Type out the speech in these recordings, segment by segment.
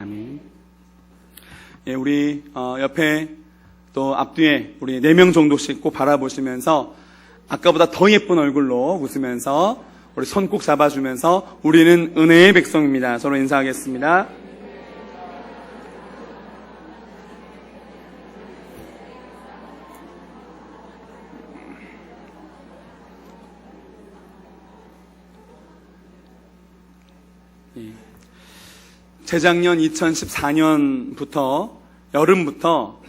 아멘. 예, 우리 옆에 또 앞뒤에 우리 4명 정도씩 꼭 바라보시면서 아까보다 더 예쁜 얼굴로 웃으면서 우리 손 꼭 잡아주면서 우리는 은혜의 백성입니다. 서로 인사하겠습니다. 재작년 2014년부터 여름부터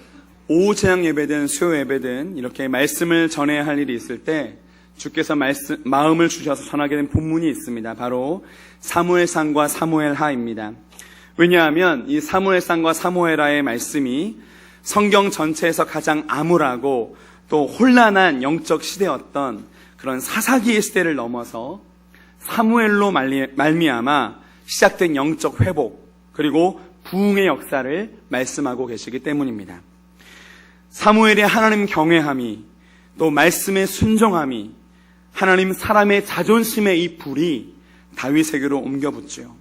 오후 제양 예배든 수요 예배든 이렇게 말씀을 전해야 할 일이 있을 때 주께서 마음을 주셔서 전하게 된 본문이 있습니다. 바로 사무엘상과 사무엘하입니다. 왜냐하면 이 사무엘상과 사무엘하의 말씀이 성경 전체에서 가장 암울하고 또 혼란한 영적 시대였던 그런 사사기의 시대를 넘어서 사무엘로 말미암아 시작된 영적 회복 그리고 부흥의 역사를 말씀하고 계시기 때문입니다. 사무엘의 하나님 경외함이 또 말씀의 순종함이 하나님 사람의 자존심의 이 불이 다윗에게로 옮겨붙죠.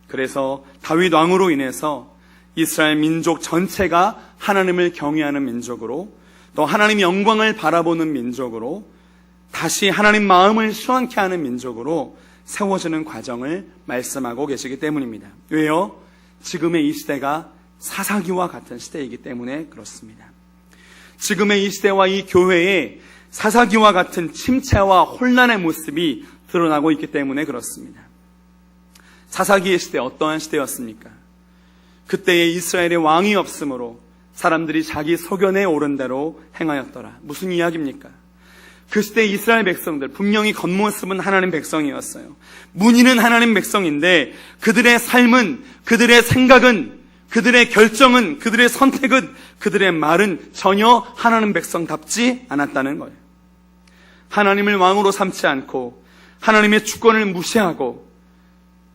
그래서 다윗 왕으로 인해서 이스라엘 민족 전체가 하나님을 경외하는 민족으로 또 하나님의 영광을 바라보는 민족으로 다시 하나님 마음을 시원케 하는 민족으로 세워지는 과정을 말씀하고 계시기 때문입니다. 왜요? 지금의 이 시대가 사사기와 같은 시대이기 때문에 그렇습니다. 지금의 이 시대와 이 교회에 사사기와 같은 침체와 혼란의 모습이 드러나고 있기 때문에 그렇습니다. 사사기의 시대 어떠한 시대였습니까? 그때에 이스라엘의 왕이 없으므로 사람들이 자기 소견에 오른 대로 행하였더라. 무슨 이야기입니까? 그 시대 이스라엘 백성들 분명히 겉모습은 하나님 백성이었어요. 문의는 하나님 백성인데 그들의 삶은, 그들의 생각은, 그들의 결정은, 그들의 선택은, 그들의 말은 전혀 하나님 백성답지 않았다는 거예요. 하나님을 왕으로 삼지 않고 하나님의 주권을 무시하고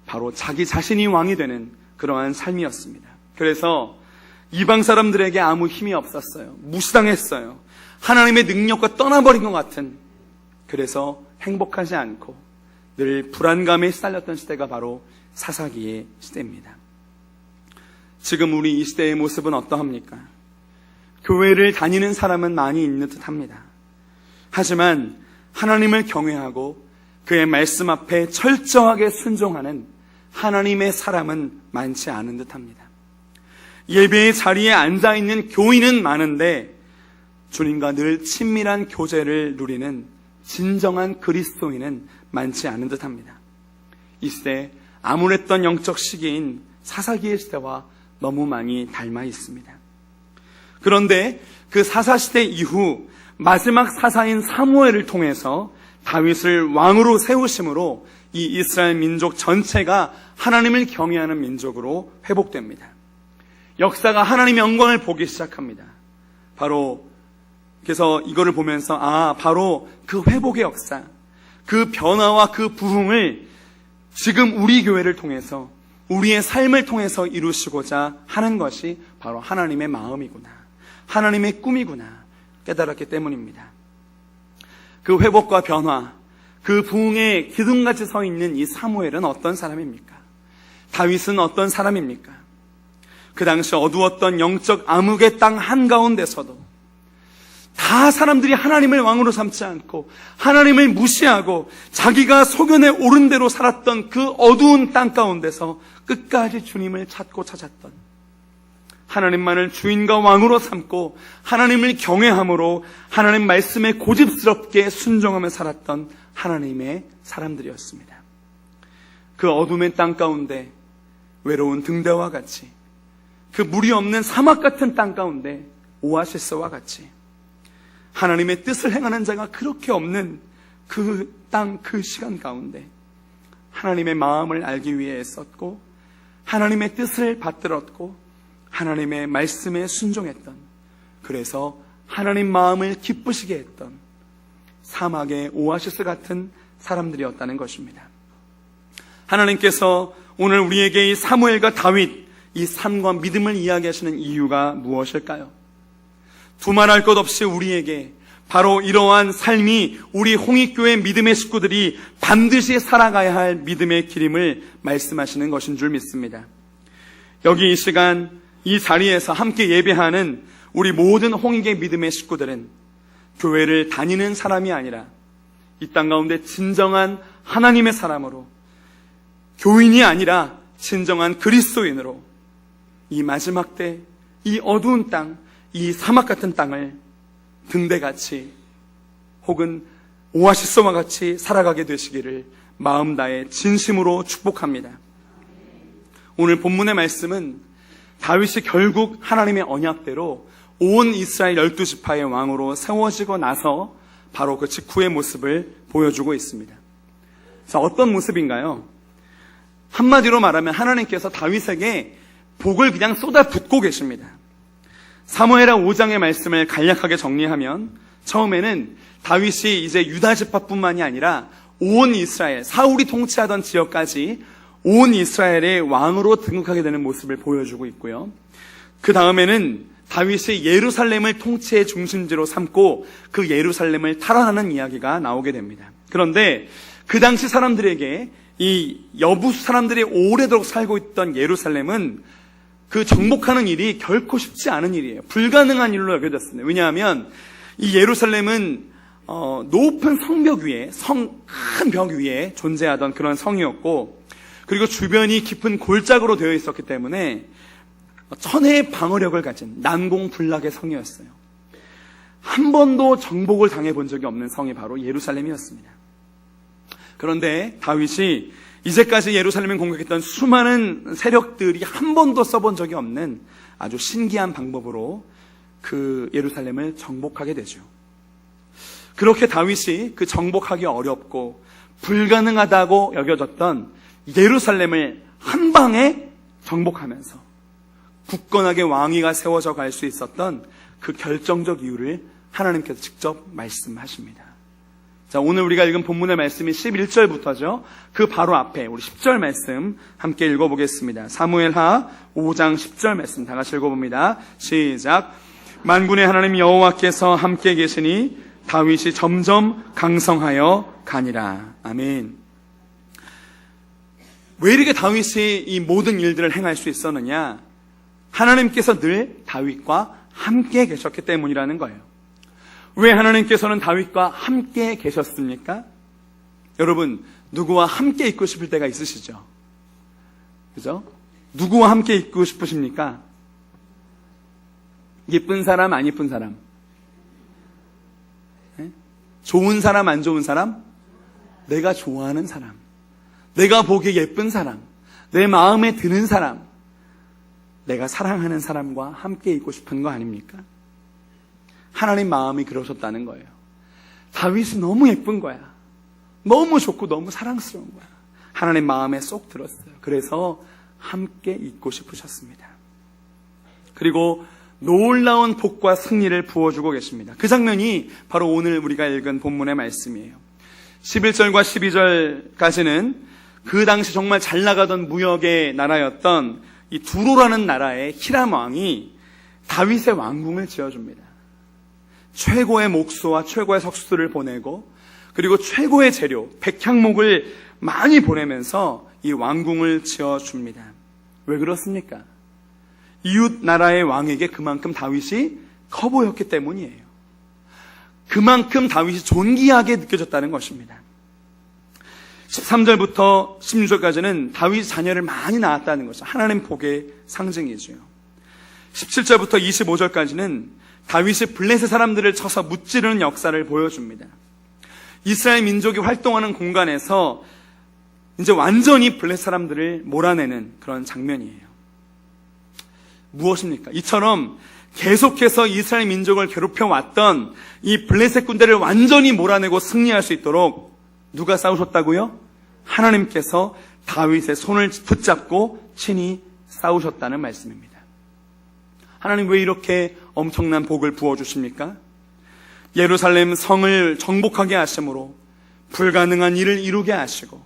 바로 자기 자신이 왕이 되는 그러한 삶이었습니다. 그래서 이방 사람들에게 아무 힘이 없었어요. 무시당했어요. 하나님의 능력과 떠나버린 것 같은, 그래서 행복하지 않고 늘 불안감에 시달렸던 시대가 바로 사사기의 시대입니다. 지금 우리 이 시대의 모습은 어떠합니까? 교회를 다니는 사람은 많이 있는 듯 합니다. 하지만 하나님을 경외하고 그의 말씀 앞에 철저하게 순종하는 하나님의 사람은 많지 않은 듯 합니다. 예배의 자리에 앉아있는 교인은 많은데 주님과 늘 친밀한 교제를 누리는 진정한 그리스도인은 많지 않은 듯합니다. 이 시대 암울했던 영적 시기인 사사기의 시대와 너무 많이 닮아 있습니다. 그런데 그 사사시대 이후 마지막 사사인 사무엘을 통해서 다윗을 왕으로 세우심으로 이 이스라엘 민족 전체가 하나님을 경외하는 민족으로 회복됩니다. 역사가 하나님의 영광을 보기 시작합니다. 바로 그래서 이거를 보면서 바로 그 회복의 역사, 그 변화와 그 부흥을 지금 우리 교회를 통해서 우리의 삶을 통해서 이루시고자 하는 것이 바로 하나님의 마음이구나, 하나님의 꿈이구나 깨달았기 때문입니다. 그 회복과 변화, 그 부흥의 기둥같이 서 있는 이 사무엘은 어떤 사람입니까? 다윗은 어떤 사람입니까? 그 당시 어두웠던 영적 암흑의 땅 한가운데서도 다 사람들이 하나님을 왕으로 삼지 않고 하나님을 무시하고 자기가 소견에 오른 대로 살았던 그 어두운 땅 가운데서 끝까지 주님을 찾고 찾았던, 하나님만을 주인과 왕으로 삼고 하나님을 경외함으로 하나님 말씀에 고집스럽게 순종하며 살았던 하나님의 사람들이었습니다. 그 어둠의 땅 가운데 외로운 등대와 같이, 그 물이 없는 사막 같은 땅 가운데 오아시스와 같이 하나님의 뜻을 행하는 자가 그렇게 없는 그 땅, 그 시간 가운데 하나님의 마음을 알기 위해 애썼고 하나님의 뜻을 받들었고 하나님의 말씀에 순종했던, 그래서 하나님 마음을 기쁘시게 했던 사막의 오아시스 같은 사람들이었다는 것입니다. 하나님께서 오늘 우리에게 이 사무엘과 다윗, 이 삶과 믿음을 이야기하시는 이유가 무엇일까요? 두말할 것 없이 우리에게 바로 이러한 삶이 우리 홍익교회 믿음의 식구들이 반드시 살아가야 할 믿음의 길임을 말씀하시는 것인 줄 믿습니다. 여기 이 시간 이 자리에서 함께 예배하는 우리 모든 홍익의 믿음의 식구들은 교회를 다니는 사람이 아니라 이 땅 가운데 진정한 하나님의 사람으로, 교인이 아니라 진정한 그리스도인으로 이 마지막 때 이 어두운 땅, 이 사막 같은 땅을 등대같이 혹은 오아시스와 같이 살아가게 되시기를 마음 다해 진심으로 축복합니다. 오늘 본문의 말씀은 다윗이 결국 하나님의 언약대로 온 이스라엘 12지파의 왕으로 세워지고 나서 바로 그 직후의 모습을 보여주고 있습니다. 자, 어떤 모습인가요? 한마디로 말하면 하나님께서 다윗에게 복을 그냥 쏟아붓고 계십니다. 사무엘하 5장의 말씀을 간략하게 정리하면 처음에는 다윗이 이제 유다 지파뿐만이 아니라 온 이스라엘, 사울이 통치하던 지역까지 온 이스라엘의 왕으로 등극하게 되는 모습을 보여주고 있고요. 그 다음에는 다윗이 예루살렘을 통치의 중심지로 삼고 그 예루살렘을 탈환하는 이야기가 나오게 됩니다. 그런데 그 당시 사람들에게, 이 여부수 사람들이 오래도록 살고 있던 예루살렘은 그 정복하는 일이 결코 쉽지 않은 일이에요. 불가능한 일로 여겨졌습니다. 왜냐하면 이 예루살렘은 높은 성벽 위에, 큰 벽 위에 존재하던 그런 성이었고, 그리고 주변이 깊은 골짜기로 되어 있었기 때문에 천혜의 방어력을 가진 난공불락의 성이었어요. 한 번도 정복을 당해본 적이 없는 성이 바로 예루살렘이었습니다. 그런데 다윗이 이제까지 예루살렘을 공격했던 수많은 세력들이 한 번도 써본 적이 없는 아주 신기한 방법으로 그 예루살렘을 정복하게 되죠. 그렇게 다윗이 그 정복하기 어렵고 불가능하다고 여겨졌던 예루살렘을 한 방에 정복하면서 굳건하게 왕위가 세워져 갈 수 있었던 그 결정적 이유를 하나님께서 직접 말씀하십니다. 자, 오늘 우리가 읽은 본문의 말씀이 11절부터죠. 그 바로 앞에 우리 10절 말씀 함께 읽어보겠습니다. 사무엘하 5장 10절 말씀 다 같이 읽어봅니다. 시작. 만군의 하나님 여호와께서 함께 계시니 다윗이 점점 강성하여 가니라. 아멘. 왜 이렇게 다윗이 이 모든 일들을 행할 수 있었느냐? 하나님께서 늘 다윗과 함께 계셨기 때문이라는 거예요. 왜 하나님께서는 다윗과 함께 계셨습니까? 여러분, 누구와 함께 있고 싶을 때가 있으시죠? 그죠? 누구와 함께 있고 싶으십니까? 예쁜 사람, 안 예쁜 사람? 네? 좋은 사람, 안 좋은 사람? 내가 좋아하는 사람, 내가 보기에 예쁜 사람, 내 마음에 드는 사람, 내가 사랑하는 사람과 함께 있고 싶은 거 아닙니까? 하나님 마음이 그러셨다는 거예요. 다윗이 너무 예쁜 거야. 너무 좋고 너무 사랑스러운 거야. 하나님 마음에 쏙 들었어요. 그래서 함께 있고 싶으셨습니다. 그리고 놀라운 복과 승리를 부어주고 계십니다. 그 장면이 바로 오늘 우리가 읽은 본문의 말씀이에요. 11절과 12절까지는 그 당시 정말 잘 나가던 무역의 나라였던 이 두로라는 나라의 히람 왕이 다윗의 왕궁을 지어줍니다. 최고의 목수와 최고의 석수들을 보내고, 그리고 최고의 재료 백향목을 많이 보내면서 이 왕궁을 지어줍니다. 왜 그렇습니까? 이웃 나라의 왕에게 그만큼 다윗이 커 보였기 때문이에요. 그만큼 다윗이 존귀하게 느껴졌다는 것입니다. 13절부터 16절까지는 다윗 자녀를 많이 낳았다는 것은 하나님 복의 상징이죠. 17절부터 25절까지는 다윗이 블레셋 사람들을 쳐서 무찌르는 역사를 보여줍니다. 이스라엘 민족이 활동하는 공간에서 이제 완전히 블레셋 사람들을 몰아내는 그런 장면이에요. 무엇입니까? 이처럼 계속해서 이스라엘 민족을 괴롭혀왔던 이 블레셋 군대를 완전히 몰아내고 승리할 수 있도록 누가 싸우셨다고요? 하나님께서 다윗의 손을 붙잡고 친히 싸우셨다는 말씀입니다. 하나님 왜 이렇게 엄청난 복을 부어주십니까? 예루살렘 성을 정복하게 하심으로 불가능한 일을 이루게 하시고,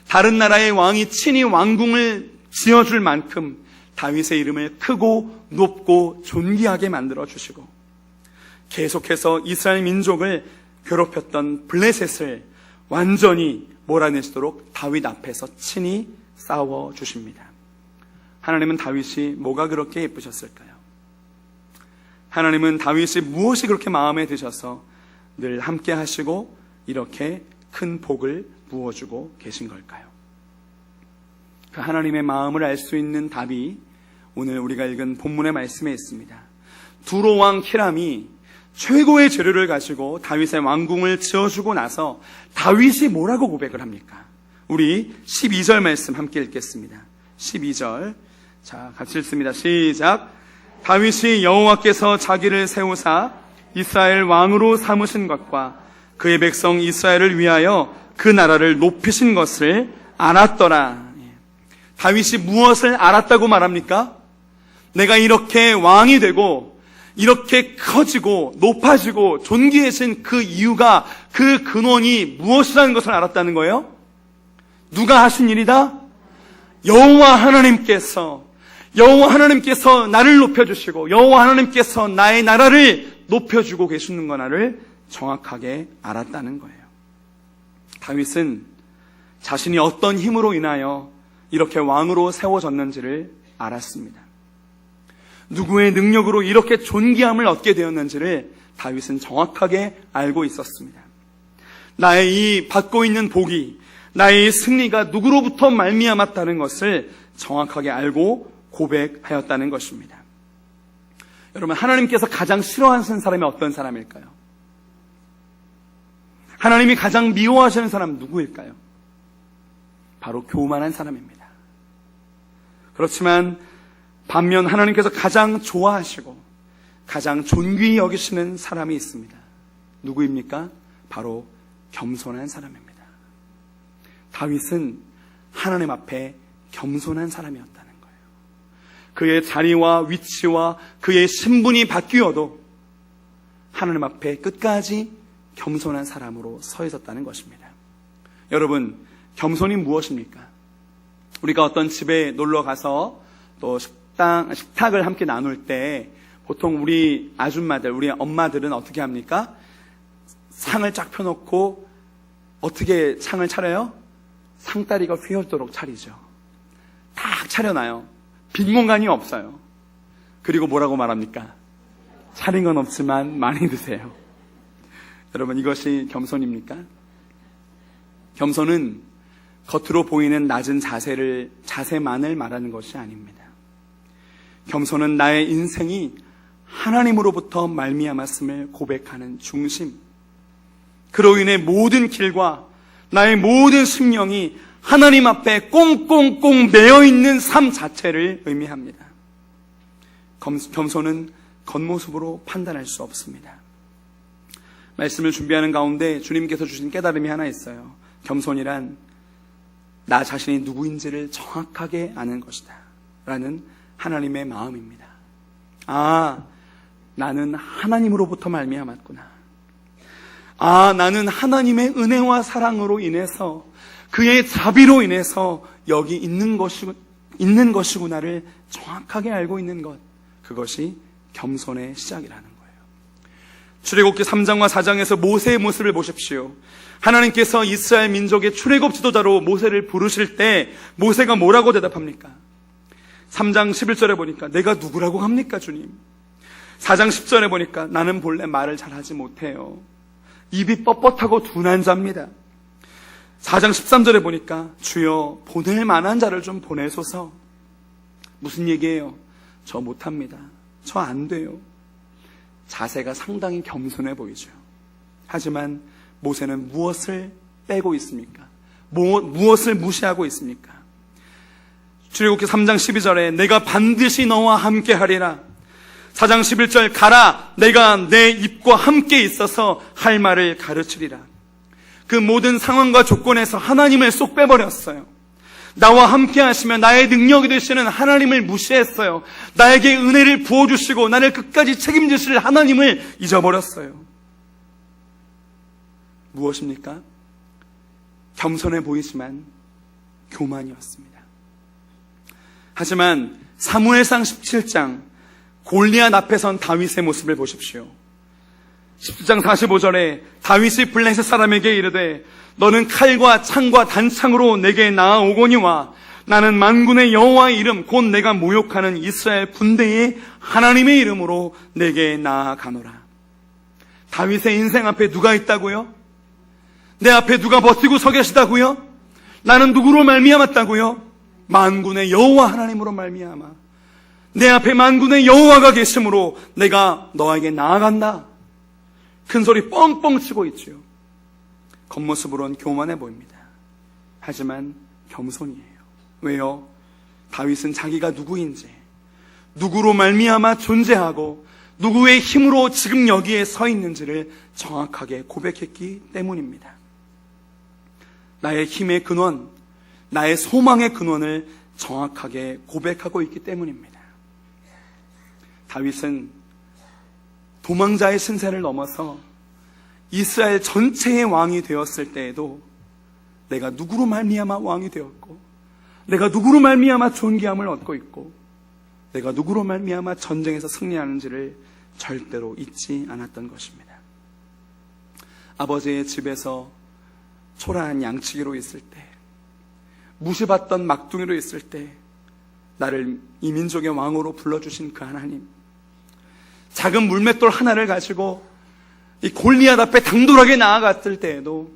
다른 나라의 왕이 친히 왕궁을 지어줄 만큼 다윗의 이름을 크고 높고 존귀하게 만들어주시고, 계속해서 이스라엘 민족을 괴롭혔던 블레셋을 완전히 몰아내시도록 다윗 앞에서 친히 싸워주십니다. 하나님은 다윗이 뭐가 그렇게 예쁘셨을까요? 하나님은 다윗이 무엇이 그렇게 마음에 드셔서 늘 함께 하시고 이렇게 큰 복을 부어주고 계신 걸까요? 그 하나님의 마음을 알 수 있는 답이 오늘 우리가 읽은 본문의 말씀에 있습니다. 두로 왕 히람이 최고의 재료를 가지고 다윗의 왕궁을 지어주고 나서 다윗이 뭐라고 고백을 합니까? 우리 12절 말씀 함께 읽겠습니다. 12절, 자, 같이 읽습니다. 시작. 다윗이 여호와께서 자기를 세우사 이스라엘 왕으로 삼으신 것과 그의 백성 이스라엘을 위하여 그 나라를 높이신 것을 알았더라. 다윗이 무엇을 알았다고 말합니까? 내가 이렇게 왕이 되고 이렇게 커지고 높아지고 존귀해진 그 이유가, 그 근원이 무엇이라는 것을 알았다는 거예요? 누가 하신 일이다? 여호와 하나님께서 나를 높여주시고 여호와 하나님께서 나의 나라를 높여주고 계시는 거나를 정확하게 알았다는 거예요. 다윗은 자신이 어떤 힘으로 인하여 이렇게 왕으로 세워졌는지를 알았습니다. 누구의 능력으로 이렇게 존귀함을 얻게 되었는지를 다윗은 정확하게 알고 있었습니다. 나의 이 받고 있는 복이, 나의 승리가 누구로부터 말미암았다는 것을 정확하게 알고 고백하였다는 것입니다. 여러분, 하나님께서 가장 싫어하시는 사람이 어떤 사람일까요? 하나님이 가장 미워하시는 사람은 누구일까요? 바로 교만한 사람입니다. 그렇지만 반면 하나님께서 가장 좋아하시고 가장 존귀히 여기시는 사람이 있습니다. 누구입니까? 바로 겸손한 사람입니다. 다윗은 하나님 앞에 겸손한 사람이었다는 거예요. 그의 자리와 위치와 그의 신분이 바뀌어도 하나님 앞에 끝까지 겸손한 사람으로 서 있었다는 것입니다. 여러분, 겸손이 무엇입니까? 우리가 어떤 집에 놀러 가서 또 식탁을 함께 나눌 때 보통 우리 아줌마들, 우리 엄마들은 어떻게 합니까? 상을 쫙 펴놓고 어떻게 상을 차려요? 상다리가 휘어지도록 차리죠. 딱 차려놔요. 빈 공간이 없어요. 그리고 뭐라고 말합니까? 차린 건 없지만 많이 드세요. 여러분, 이것이 겸손입니까? 겸손은 겉으로 보이는 낮은 자세만을 말하는 것이 아닙니다. 겸손은 나의 인생이 하나님으로부터 말미암았음을 고백하는 중심, 그로 인해 모든 길과 나의 모든 심령이 하나님 앞에 꽁꽁꽁 매여있는 삶 자체를 의미합니다. 겸손은 겉모습으로 판단할 수 없습니다. 말씀을 준비하는 가운데 주님께서 주신 깨달음이 하나 있어요. 겸손이란 나 자신이 누구인지를 정확하게 아는 것이다 라는 하나님의 마음입니다. 아, 나는 하나님으로부터 말미암았구나. 아, 나는 하나님의 은혜와 사랑으로 인해서, 그의 자비로 인해서 여기 있는 것이구나를 정확하게 알고 있는 것, 그것이 겸손의 시작이라는 거예요. 출애굽기 3장과 4장에서 모세의 모습을 보십시오. 하나님께서 이스라엘 민족의 출애굽 지도자로 모세를 부르실 때 모세가 뭐라고 대답합니까? 3장 11절에 보니까 내가 누구라고 합니까, 주님? 4장 10절에 보니까 나는 본래 말을 잘하지 못해요. 입이 뻣뻣하고 둔한 자입니다. 4장 13절에 보니까 주여 보낼 만한 자를 좀 보내소서. 무슨 얘기예요? 저 못합니다. 저 안 돼요. 자세가 상당히 겸손해 보이죠. 하지만 모세는 무엇을 빼고 있습니까? 무엇을 무시하고 있습니까? 출애굽기 3장 12절에 내가 반드시 너와 함께 하리라. 4장 11절 가라, 내가 내 입과 함께 있어서 할 말을 가르치리라. 그 모든 상황과 조건에서 하나님을 쏙 빼버렸어요. 나와 함께 하시면 나의 능력이 되시는 하나님을 무시했어요. 나에게 은혜를 부어주시고 나를 끝까지 책임지실 하나님을 잊어버렸어요. 무엇입니까? 겸손해 보이지만 교만이었습니다. 하지만 사무엘상 17장 골리앗 앞에 선 다윗의 모습을 보십시오. 17장 45절에 다윗이 블레셋 사람에게 이르되 너는 칼과 창과 단창으로 내게 나아오거니와 나는 만군의 여호와의 이름 곧 내가 모욕하는 이스라엘 군대의 하나님의 이름으로 내게 나아가노라. 다윗의 인생 앞에 누가 있다고요? 내 앞에 누가 버티고 서 계시다고요? 나는 누구로 말미암았다고요? 만군의 여호와 하나님으로 말미암아 내 앞에 만군의 여호와가 계심으로 내가 너에게 나아간다. 큰 소리 뻥뻥 치고 있지요. 겉모습으론 교만해 보입니다. 하지만 겸손이에요. 왜요? 다윗은 자기가 누구인지, 누구로 말미암아 존재하고 누구의 힘으로 지금 여기에 서 있는지를 정확하게 고백했기 때문입니다. 나의 힘의 근원, 나의 소망의 근원을 정확하게 고백하고 있기 때문입니다. 다윗은 도망자의 신세를 넘어서 이스라엘 전체의 왕이 되었을 때에도 내가 누구로 말미암아 왕이 되었고, 내가 누구로 말미암아 존귀함을 얻고 있고, 내가 누구로 말미암아 전쟁에서 승리하는지를 절대로 잊지 않았던 것입니다. 아버지의 집에서 초라한 양치기로 있을 때, 무시받던 막둥이로 있을 때 나를 이 민족의 왕으로 불러주신 그 하나님, 작은 물맷돌 하나를 가지고 이 골리앗 앞에 당돌하게 나아갔을 때에도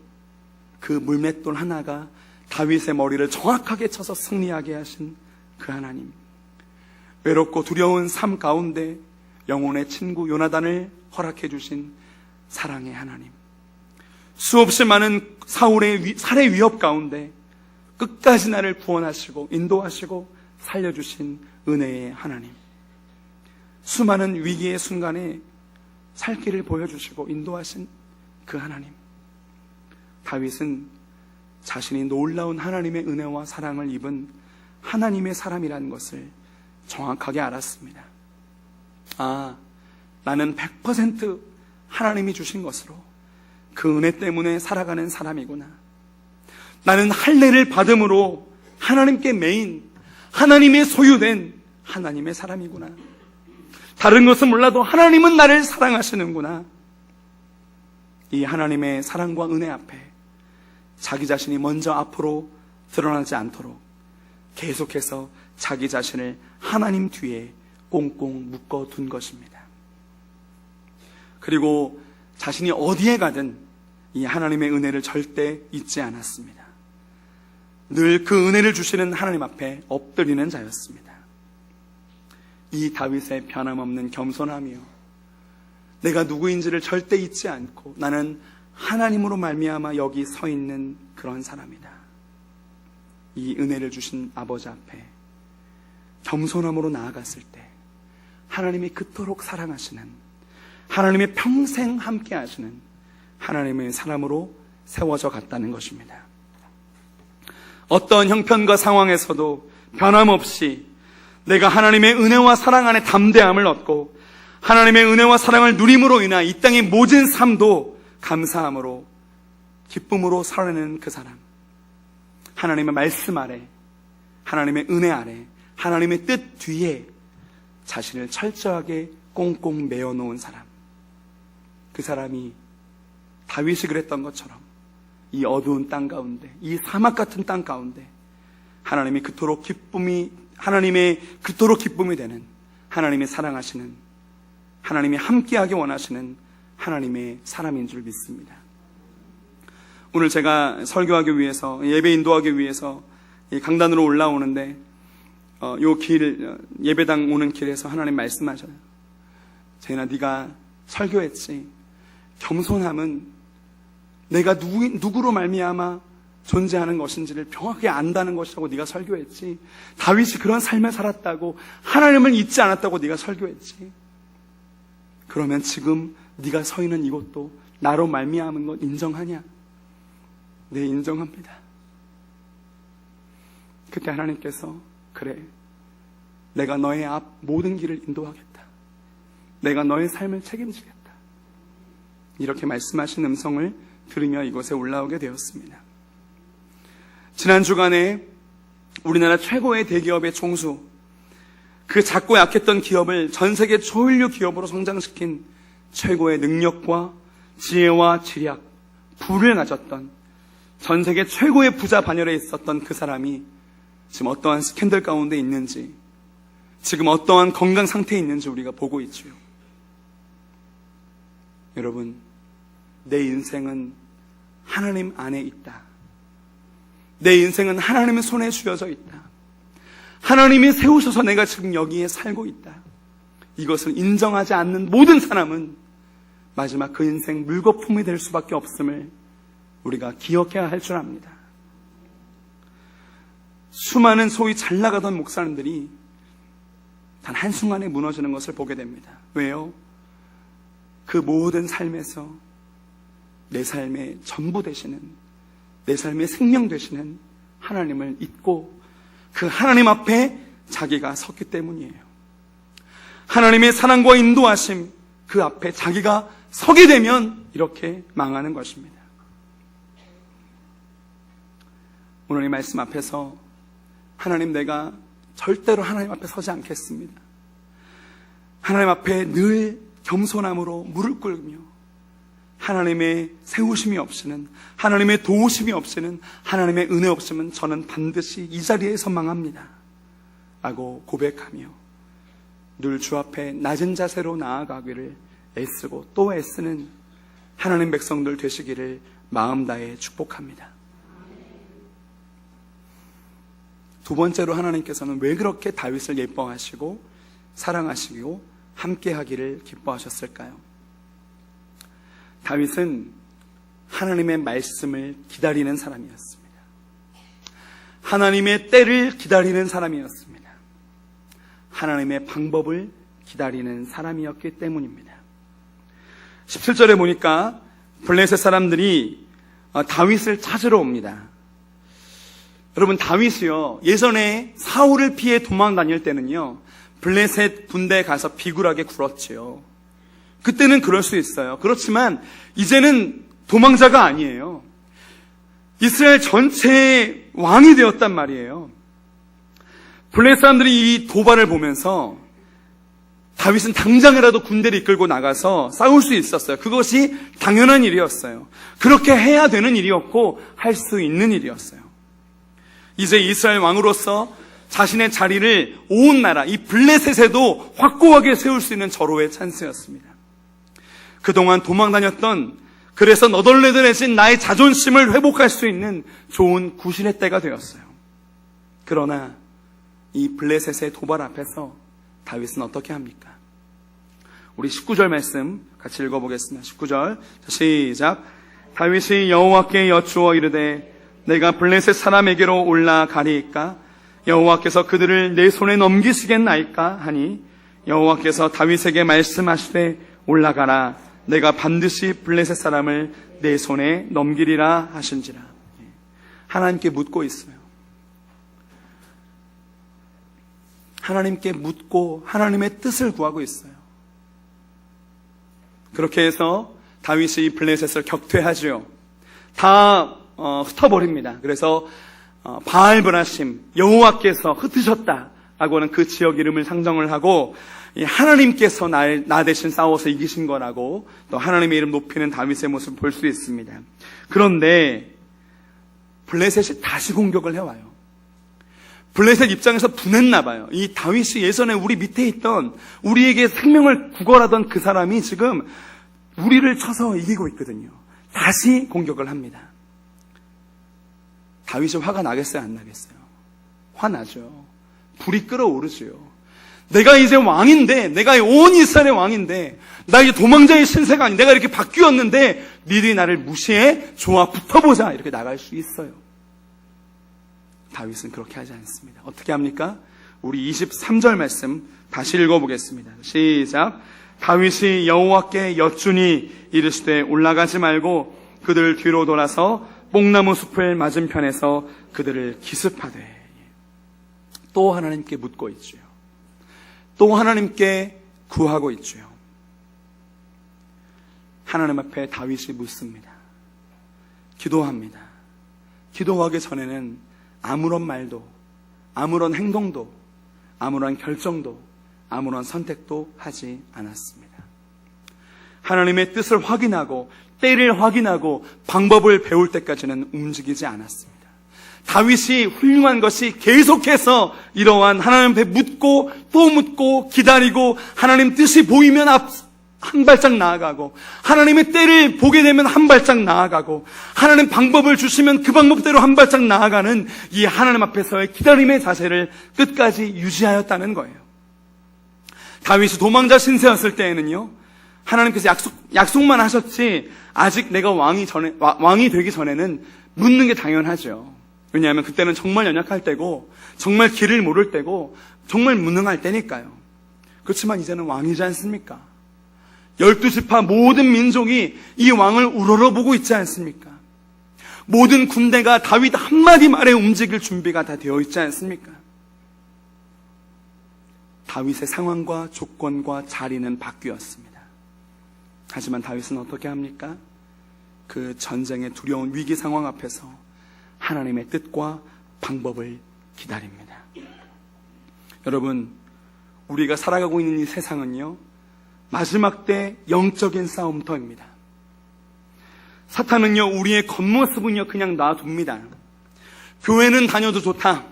그 물맷돌 하나가 다윗의 머리를 정확하게 쳐서 승리하게 하신 그 하나님, 외롭고 두려운 삶 가운데 영혼의 친구 요나단을 허락해 주신 사랑의 하나님, 수없이 많은 사울의 살해 위협 가운데 끝까지 나를 구원하시고 인도하시고 살려주신 은혜의 하나님, 수많은 위기의 순간에 살 길을 보여주시고 인도하신 그 하나님. 다윗은 자신이 놀라운 하나님의 은혜와 사랑을 입은 하나님의 사람이라는 것을 정확하게 알았습니다. 아, 나는 100% 하나님이 주신 것으로 그 은혜 때문에 살아가는 사람이구나. 나는 할례를 받음으로 하나님께 매인, 하나님의 소유된 하나님의 사람이구나. 다른 것은 몰라도 하나님은 나를 사랑하시는구나. 이 하나님의 사랑과 은혜 앞에 자기 자신이 먼저 앞으로 드러나지 않도록 계속해서 자기 자신을 하나님 뒤에 꽁꽁 묶어둔 것입니다. 그리고 자신이 어디에 가든 이 하나님의 은혜를 절대 잊지 않았습니다. 늘 그 은혜를 주시는 하나님 앞에 엎드리는 자였습니다. 이 다윗의 변함없는 겸손함이요, 내가 누구인지를 절대 잊지 않고 나는 하나님으로 말미암아 여기 서 있는 그런 사람이다. 이 은혜를 주신 아버지 앞에 겸손함으로 나아갔을 때 하나님이 그토록 사랑하시는, 하나님의 평생 함께 하시는 하나님의 사람으로 세워져 갔다는 것입니다. 어떤 형편과 상황에서도 변함없이 내가 하나님의 은혜와 사랑 안에 담대함을 얻고 하나님의 은혜와 사랑을 누림으로 인한 이 땅의 모든 삶도 감사함으로 기쁨으로 살아내는 그 사람, 하나님의 말씀 아래, 하나님의 은혜 아래, 하나님의 뜻 뒤에 자신을 철저하게 꽁꽁 메어놓은 사람, 그 사람이 다윗이 그랬던 것처럼 이 어두운 땅 가운데, 이 사막 같은 땅 가운데 하나님의 그토록 기쁨이 되는, 하나님의 사랑하시는, 하나님이 함께하기 원하시는 하나님의 사람인 줄 믿습니다. 오늘 제가 설교하기 위해서, 예배 인도하기 위해서 이 강단으로 올라오는데 예배당 오는 길에서 하나님 말씀하셔요. 재인아, 네가 설교했지. 겸손함은 내가 누구로 말미암아 존재하는 것인지를 명확하게 안다는 것이라고 네가 설교했지. 다윗이 그런 삶을 살았다고, 하나님을 잊지 않았다고 네가 설교했지. 그러면 지금 네가 서 있는 이곳도 나로 말미암은 것 인정하냐? 네, 인정합니다. 그때 하나님께서, 그래, 내가 너의 앞 모든 길을 인도하겠다. 내가 너의 삶을 책임지겠다. 이렇게 말씀하신 음성을 들으며 이곳에 올라오게 되었습니다. 지난 주간에 우리나라 최고의 대기업의 총수, 그 작고 약했던 기업을 전 세계 초일류 기업으로 성장시킨 최고의 능력과 지혜와 지략, 부를 가졌던 전 세계 최고의 부자 반열에 있었던 그 사람이 지금 어떠한 스캔들 가운데 있는지, 지금 어떠한 건강 상태에 있는지 우리가 보고 있지요. 여러분, 내 인생은 하나님 안에 있다. 내 인생은 하나님의 손에 쥐어져 있다. 하나님이 세우셔서 내가 지금 여기에 살고 있다. 이것을 인정하지 않는 모든 사람은 마지막 그 인생 물거품이 될 수밖에 없음을 우리가 기억해야 할 줄 압니다. 수많은 소위 잘 나가던 목사님들이 단 한순간에 무너지는 것을 보게 됩니다. 왜요? 그 모든 삶에서 내 삶의 전부 되시는, 내 삶의 생명 되시는 하나님을 잊고 그 하나님 앞에 자기가 섰기 때문이에요. 하나님의 사랑과 인도하심, 그 앞에 자기가 서게 되면 이렇게 망하는 것입니다. 오늘 이 말씀 앞에서 하나님, 내가 절대로 하나님 앞에 서지 않겠습니다. 하나님 앞에 늘 겸손함으로 무릎 꿇으며 하나님의 세우심이 없이는, 하나님의 도우심이 없이는, 하나님의 은혜 없이는 저는 반드시 이 자리에서 망합니다 라고 고백하며 늘 주 앞에 낮은 자세로 나아가기를 애쓰고 또 애쓰는 하나님 백성들 되시기를 마음 다해 축복합니다. 두 번째로 하나님께서는 왜 그렇게 다윗을 예뻐하시고 사랑하시고 함께하기를 기뻐하셨을까요? 다윗은 하나님의 말씀을 기다리는 사람이었습니다. 하나님의 때를 기다리는 사람이었습니다. 하나님의 방법을 기다리는 사람이었기 때문입니다. 17절에 보니까 블레셋 사람들이 다윗을 찾으러 옵니다. 여러분, 다윗이요, 예전에 사울을 피해 도망 다닐 때는요, 블레셋 군대에 가서 비굴하게 굴었지요. 그때는 그럴 수 있어요. 그렇지만 이제는 도망자가 아니에요. 이스라엘 전체의 왕이 되었단 말이에요. 블레셋 사람들이 이 도발을 보면서 다윗은 당장이라도 군대를 이끌고 나가서 싸울 수 있었어요. 그것이 당연한 일이었어요. 그렇게 해야 되는 일이었고 할 수 있는 일이었어요. 이제 이스라엘 왕으로서 자신의 자리를 온 나라, 이 블레셋에도 확고하게 세울 수 있는 절호의 찬스였습니다. 그동안 도망다녔던, 그래서 너덜너덜해진 나의 자존심을 회복할 수 있는 좋은 구실의 때가 되었어요. 그러나 이 블레셋의 도발 앞에서 다윗은 어떻게 합니까? 우리 19절 말씀 같이 읽어보겠습니다. 19절 시작. 다윗이 여호와께 여쭈어 이르되 내가 블레셋 사람에게로 올라가리이까? 여호와께서 그들을 내 손에 넘기시겠나이까? 하니 여호와께서 다윗에게 말씀하시되 올라가라. 내가 반드시 블레셋 사람을 내 손에 넘기리라 하신지라. 하나님께 묻고 있어요. 하나님께 묻고 하나님의 뜻을 구하고 있어요. 그렇게 해서 다윗이 블레셋을 격퇴하죠. 다 흩어버립니다. 그래서 바알브라심, 여호와께서 흩으셨다라고 하는 그 지역 이름을 상정을 하고, 하나님께서 나 대신 싸워서 이기신 거라고 또 하나님의 이름 높이는 다윗의 모습을 볼 수 있습니다. 그런데 블레셋이 다시 공격을 해와요. 블레셋 입장에서 분했나 봐요. 이 다윗이 예전에 우리 밑에 있던, 우리에게 생명을 구걸하던 그 사람이 지금 우리를 쳐서 이기고 있거든요. 다시 공격을 합니다. 다윗이 화가 나겠어요, 안 나겠어요? 화나죠. 불이 끓어오르죠. 내가 이제 왕인데, 내가 온 이스라엘의 왕인데, 나 이제 도망자의 신세가 아니, 내가 이렇게 바뀌었는데 니들이 나를 무시해? 좋아, 붙어보자. 이렇게 나갈 수 있어요. 다윗은 그렇게 하지 않습니다. 어떻게 합니까? 우리 23절 말씀 다시 읽어보겠습니다. 시작. 다윗이 여호와께 여쭈니 이르시되 올라가지 말고 그들 뒤로 돌아서 뽕나무 숲을 맞은편에서 그들을 기습하되. 또 하나님께 묻고 있죠. 또 하나님께 구하고 있죠. 하나님 앞에 다윗이 묻습니다. 기도합니다. 기도하기 전에는 아무런 말도, 아무런 행동도, 아무런 결정도, 아무런 선택도 하지 않았습니다. 하나님의 뜻을 확인하고 때를 확인하고 방법을 배울 때까지는 움직이지 않았습니다. 다윗이 훌륭한 것이 계속해서 이러한 하나님 앞에 묻고 또 묻고 기다리고 하나님 뜻이 보이면 한 발짝 나아가고 하나님의 때를 보게 되면 한 발짝 나아가고 하나님 방법을 주시면 그 방법대로 한 발짝 나아가는 이 하나님 앞에서의 기다림의 자세를 끝까지 유지하였다는 거예요. 다윗이 도망자 신세였을 때에는요, 하나님께서 약속만 하셨지 아직 내가 왕이 되기 전에는 묻는 게 당연하죠. 왜냐하면 그때는 정말 연약할 때고 정말 길을 모를 때고 정말 무능할 때니까요. 그렇지만 이제는 왕이지 않습니까? 12지파 모든 민족이 이 왕을 우러러보고 있지 않습니까? 모든 군대가 다윗 한마디 말에 움직일 준비가 다 되어 있지 않습니까? 다윗의 상황과 조건과 자리는 바뀌었습니다. 하지만 다윗은 어떻게 합니까? 그 전쟁의 두려운 위기 상황 앞에서 하나님의 뜻과 방법을 기다립니다. 여러분, 우리가 살아가고 있는 이 세상은요, 마지막 때 영적인 싸움터입니다. 사탄은요, 우리의 겉모습은요 그냥 놔둡니다. 교회는 다녀도 좋다,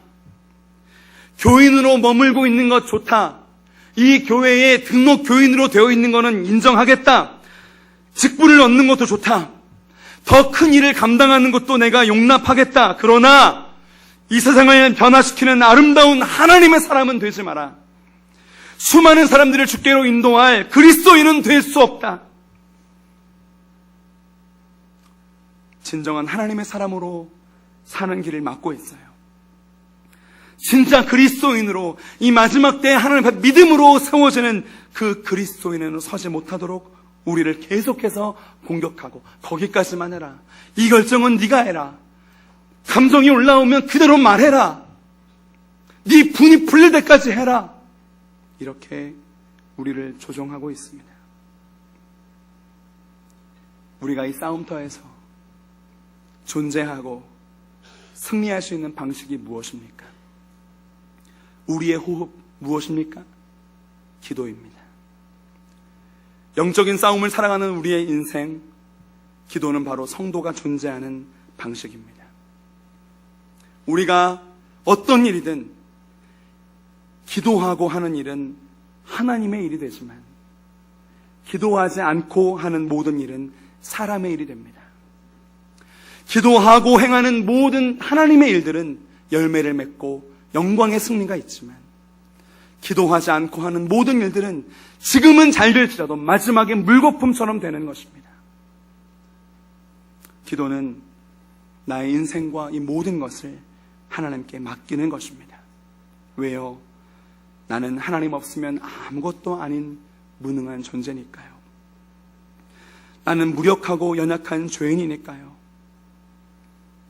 교인으로 머물고 있는 것 좋다, 이 교회에 등록 교인으로 되어 있는 것은 인정하겠다, 직분을 얻는 것도 좋다, 더 큰 일을 감당하는 것도 내가 용납하겠다. 그러나 이 세상을 변화시키는 아름다운 하나님의 사람은 되지 마라. 수많은 사람들을 주께로 인도할 그리스도인은 될 수 없다. 진정한 하나님의 사람으로 사는 길을 막고 있어요. 진짜 그리스도인으로 이 마지막 때에 하나님 앞에 믿음으로 세워지는 그 그리스도인으로 서지 못하도록 우리를 계속해서 공격하고, 거기까지만 해라, 이 결정은 네가 해라, 감정이 올라오면 그대로 말해라, 네 분이 풀릴 때까지 해라, 이렇게 우리를 조종하고 있습니다. 우리가 이 싸움터에서 존재하고 승리할 수 있는 방식이 무엇입니까? 우리의 호흡 무엇입니까? 기도입니다. 영적인 싸움을 살아가는 우리의 인생, 기도는 바로 성도가 존재하는 방식입니다. 우리가 어떤 일이든 기도하고 하는 일은 하나님의 일이 되지만, 기도하지 않고 하는 모든 일은 사람의 일이 됩니다. 기도하고 행하는 모든 하나님의 일들은 열매를 맺고 영광의 승리가 있지만, 기도하지 않고 하는 모든 일들은 지금은 잘 될지라도 마지막에 물거품처럼 되는 것입니다. 기도는 나의 인생과 이 모든 것을 하나님께 맡기는 것입니다. 왜요? 나는 하나님 없으면 아무것도 아닌 무능한 존재니까요. 나는 무력하고 연약한 죄인이니까요.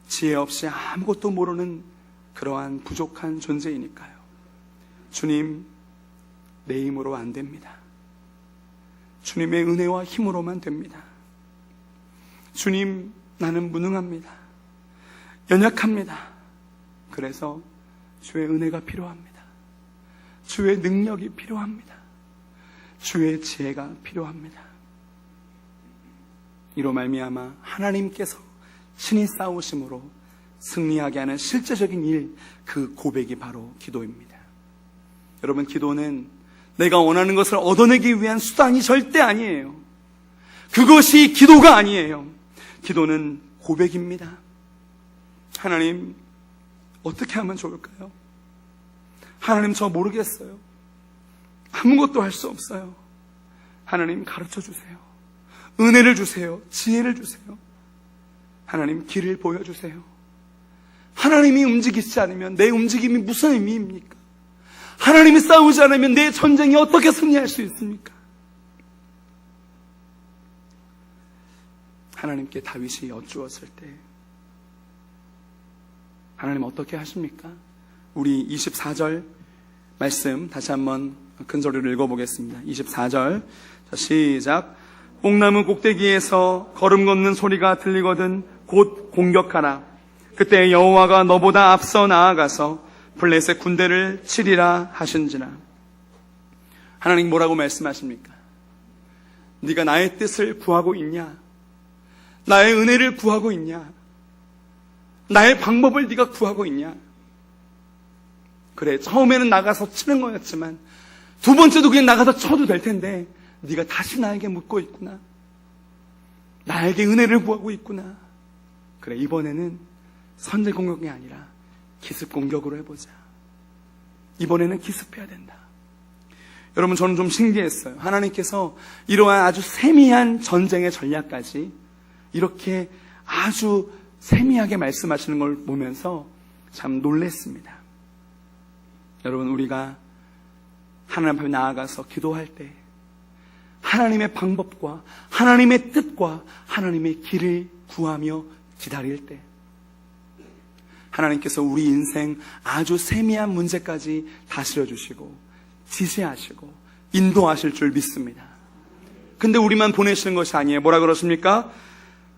지혜 없이 아무것도 모르는 그러한 부족한 존재이니까요. 주님, 내 힘으로 안 됩니다. 주님의 은혜와 힘으로만 됩니다. 주님, 나는 무능합니다. 연약합니다. 그래서 주의 은혜가 필요합니다. 주의 능력이 필요합니다. 주의 지혜가 필요합니다. 이로 말미암아 하나님께서 친히 싸우심으로 승리하게 하는 실제적인 일, 그 고백이 바로 기도입니다. 여러분, 기도는 내가 원하는 것을 얻어내기 위한 수단이 절대 아니에요. 그것이 기도가 아니에요. 기도는 고백입니다. 하나님, 어떻게 하면 좋을까요? 하나님, 저 모르겠어요. 아무것도 할 수 없어요. 하나님, 가르쳐 주세요. 은혜를 주세요. 지혜를 주세요. 하나님, 길을 보여주세요. 하나님이 움직이지 않으면 내 움직임이 무슨 의미입니까? 하나님이 싸우지 않으면 내 전쟁이 어떻게 승리할 수 있습니까? 하나님께 다윗이 여쭈었을 때 하나님 어떻게 하십니까? 우리 24절 말씀 다시 한번 큰 소리로 읽어보겠습니다. 24절, 자, 시작. 뽕나무 꼭대기에서 걸음 걷는 소리가 들리거든 곧 공격하라. 그때 여호와가 너보다 앞서 나아가서 블레셋 군대를 치리라 하신지라. 하나님 뭐라고 말씀하십니까? 네가 나의 뜻을 구하고 있냐? 나의 은혜를 구하고 있냐? 나의 방법을 네가 구하고 있냐? 그래, 처음에는 나가서 치는 거였지만 두 번째도 그냥 나가서 쳐도 될 텐데 네가 다시 나에게 묻고 있구나. 나에게 은혜를 구하고 있구나. 그래, 이번에는 선제 공격이 아니라 기습 공격으로 해보자. 이번에는 기습해야 된다. 여러분, 저는 좀 신기했어요. 하나님께서 이러한 아주 세미한 전쟁의 전략까지 이렇게 아주 세미하게 말씀하시는 걸 보면서 참 놀랐습니다. 여러분, 우리가 하나님 앞에 나아가서 기도할 때 하나님의 방법과 하나님의 뜻과 하나님의 길을 구하며 기다릴 때 하나님께서 우리 인생 아주 세미한 문제까지 다스려 주시고 지시하시고 인도하실 줄 믿습니다. 근데 우리만 보내시는 것이 아니에요. 뭐라 그러십니까?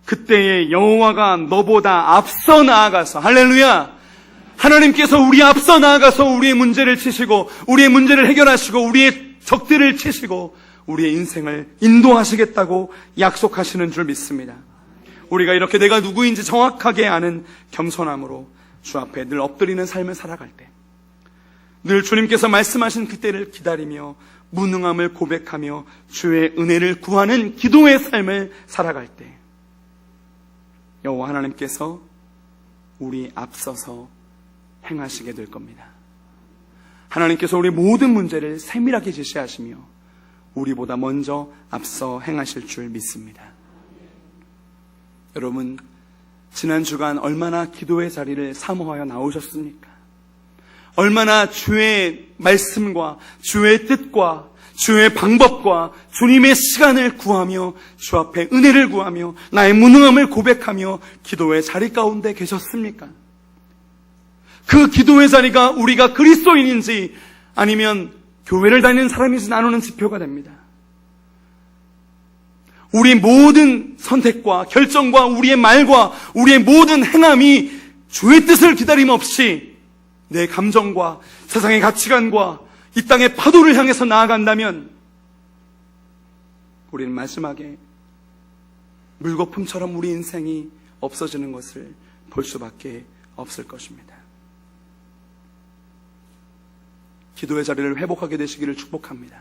그때에 여호와가 너보다 앞서 나아가서, 할렐루야! 하나님께서 우리 앞서 나아가서 우리의 문제를 치시고 우리의 문제를 해결하시고 우리의 적들을 치시고 우리의 인생을 인도하시겠다고 약속하시는 줄 믿습니다. 우리가 이렇게 내가 누구인지 정확하게 아는 겸손함으로 주 앞에 늘 엎드리는 삶을 살아갈 때, 늘 주님께서 말씀하신 그때를 기다리며 무능함을 고백하며 주의 은혜를 구하는 기도의 삶을 살아갈 때 여호와 하나님께서 우리 앞서서 행하시게 될 겁니다. 하나님께서 우리 모든 문제를 세밀하게 제시하시며 우리보다 먼저 앞서 행하실 줄 믿습니다. 여러분, 지난 주간 얼마나 기도의 자리를 사모하여 나오셨습니까? 얼마나 주의 말씀과 주의 뜻과 주의 방법과 주님의 시간을 구하며 주 앞에 은혜를 구하며 나의 무능함을 고백하며 기도의 자리 가운데 계셨습니까? 그 기도의 자리가 우리가 그리스도인인지 아니면 교회를 다니는 사람인지 나누는 지표가 됩니다. 우리 모든 선택과 결정과 우리의 말과 우리의 모든 행함이 주의 뜻을 기다림 없이 내 감정과 세상의 가치관과 이 땅의 파도를 향해서 나아간다면 우리는 마지막에 물거품처럼 우리 인생이 없어지는 것을 볼 수밖에 없을 것입니다. 기도의 자리를 회복하게 되시기를 축복합니다.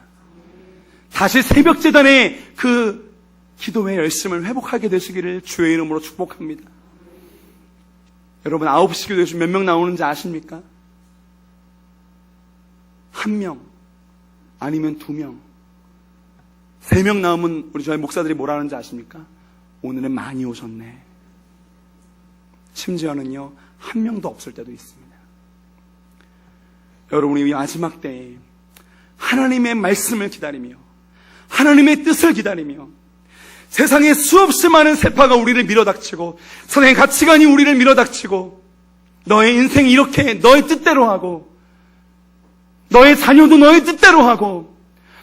다시 새벽제단의 그 기도의 열심을 회복하게 되시기를 주의 이름으로 축복합니다. 여러분, 9시 기도에 몇 명 나오는지 아십니까? 1명, 아니면 2명, 3명 나오면 우리 저희 목사들이 뭐라 하는지 아십니까? 오늘은 많이 오셨네. 심지어는요, 1명도 없을 때도 있습니다. 여러분이 이 마지막 때에 하나님의 말씀을 기다리며 하나님의 뜻을 기다리며 세상에 수없이 많은 세파가 우리를 밀어닥치고 세상의 가치관이 우리를 밀어닥치고 너의 인생이 이렇게 너의 뜻대로 하고 너의 자녀도 너의 뜻대로 하고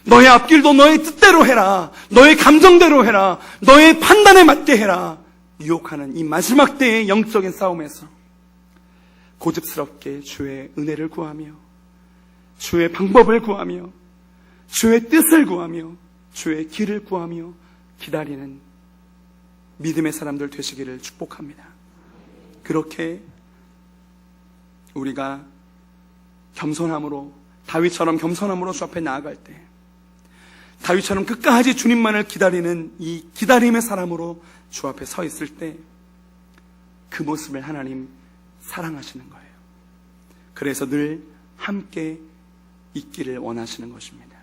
너의 앞길도 너의 뜻대로 해라, 너의 감정대로 해라, 너의 판단에 맞게 해라 유혹하는 이 마지막 때의 영적인 싸움에서 고집스럽게 주의 은혜를 구하며 주의 방법을 구하며 주의 뜻을 구하며 주의 길을 구하며 기다리는 믿음의 사람들 되시기를 축복합니다. 그렇게 우리가 겸손함으로, 다윗처럼 겸손함으로 주 앞에 나아갈 때, 다윗처럼 끝까지 주님만을 기다리는 이 기다림의 사람으로 주 앞에 서 있을 때 그 모습을 하나님 사랑하시는 거예요. 그래서 늘 함께 있기를 원하시는 것입니다.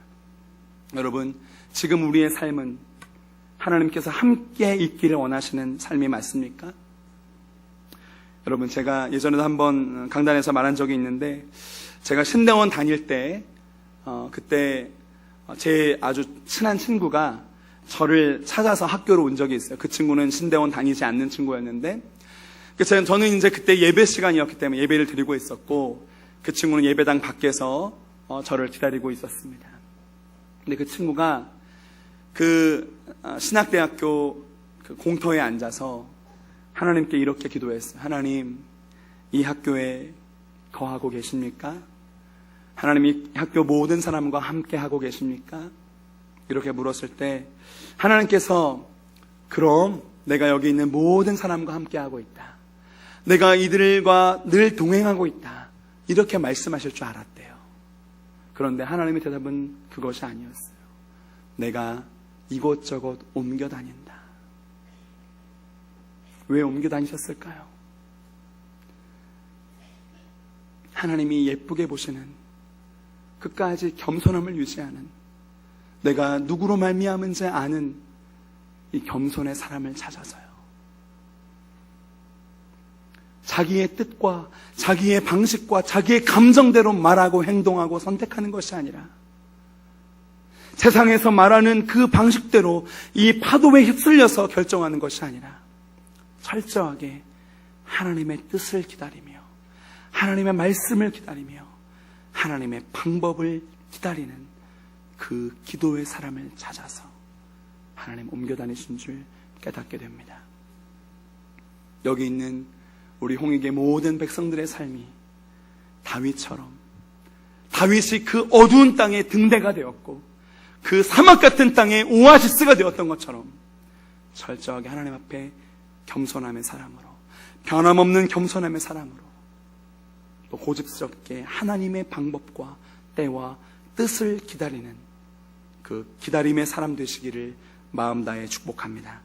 여러분, 지금 우리의 삶은 하나님께서 함께 있기를 원하시는 삶이 맞습니까? 여러분, 제가 예전에도 한번 강단에서 말한 적이 있는데, 제가 신대원 다닐 때 그때 제 아주 친한 친구가 저를 찾아서 학교로 온 적이 있어요. 그 친구는 신대원 다니지 않는 친구였는데, 저는 이제 그때 예배 시간이었기 때문에 예배를 드리고 있었고, 그 친구는 예배당 밖에서 저를 기다리고 있었습니다. 근데 그 친구가 그 신학대학교 그 공터에 앉아서 하나님께 이렇게 기도했어요. 하나님, 이 학교에 거하고 계십니까? 하나님, 이 학교 모든 사람과 함께 하고 계십니까? 이렇게 물었을 때 하나님께서 그럼 내가 여기 있는 모든 사람과 함께 하고 있다. 내가 이들과 늘 동행하고 있다. 이렇게 말씀하실 줄 알았대요. 그런데 하나님의 대답은 그것이 아니었어요. 내가 이곳저곳 옮겨 다닌다. 왜 옮겨 다니셨을까요? 하나님이 예쁘게 보시는, 끝까지 겸손함을 유지하는, 내가 누구로 말미암은지 아는 이 겸손의 사람을 찾아서요. 자기의 뜻과 자기의 방식과 자기의 감정대로 말하고 행동하고 선택하는 것이 아니라 세상에서 말하는 그 방식대로 이 파도에 휩쓸려서 결정하는 것이 아니라 철저하게 하나님의 뜻을 기다리며 하나님의 말씀을 기다리며 하나님의 방법을 기다리는 그 기도의 사람을 찾아서 하나님 옮겨 다니신 줄 깨닫게 됩니다. 여기 있는 우리 홍익의 모든 백성들의 삶이 다윗처럼, 다윗이 그 어두운 땅의 등대가 되었고 그 사막 같은 땅의 오아시스가 되었던 것처럼 철저하게 하나님 앞에 겸손함의 사람으로, 변함없는 겸손함의 사람으로, 또 고집스럽게 하나님의 방법과 때와 뜻을 기다리는 그 기다림의 사람 되시기를 마음 다해 축복합니다.